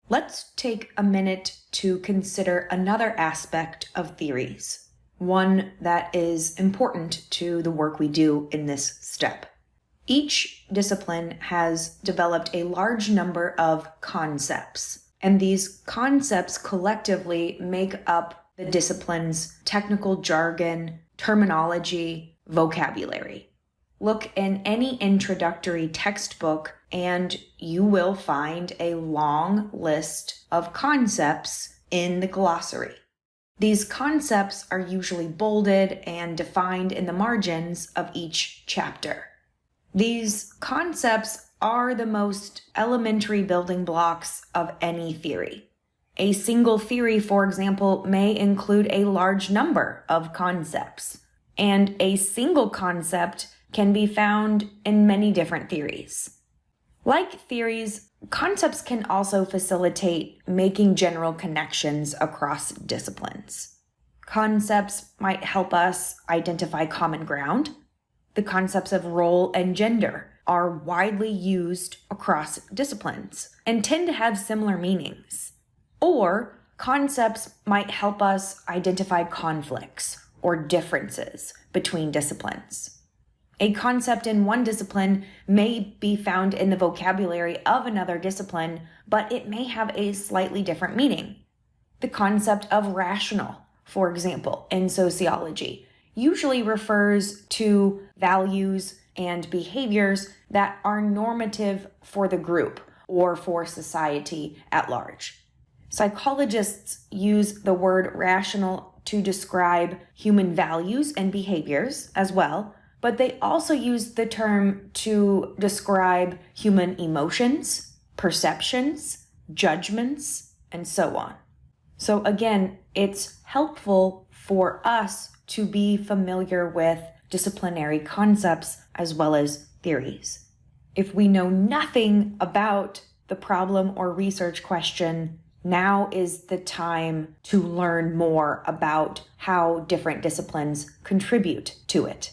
Let's take a minute to consider another aspect of theories, one that is important to the work we do in this step. Each discipline has developed a large number of concepts, and these concepts collectively make up the discipline's technical jargon, terminology, vocabulary. Look in any introductory textbook and you will find a long list of concepts in the glossary. These concepts are usually bolded and defined in the margins of each chapter. These concepts are the most elementary building blocks of any theory. A single theory, for example, may include a large number of concepts, and a single concept can be found in many different theories. Like theories, concepts can also facilitate making general connections across disciplines. Concepts might help us identify common ground. The concepts of role and gender are widely used across disciplines and tend to have similar meanings. Or concepts might help us identify conflicts or differences between disciplines. A concept in one discipline may be found in the vocabulary of another discipline, but it may have a slightly different meaning. The concept of rational, for example, in sociology, usually refers to values and behaviors that are normative for the group or for society at large. Psychologists use the word rational to describe human values and behaviors as well, but they also use the term to describe human emotions, perceptions, judgments, and so on. So again, it's helpful for us to be familiar with disciplinary concepts as well as theories. If we know nothing about the problem or research question, now is the time to learn more about how different disciplines contribute to it.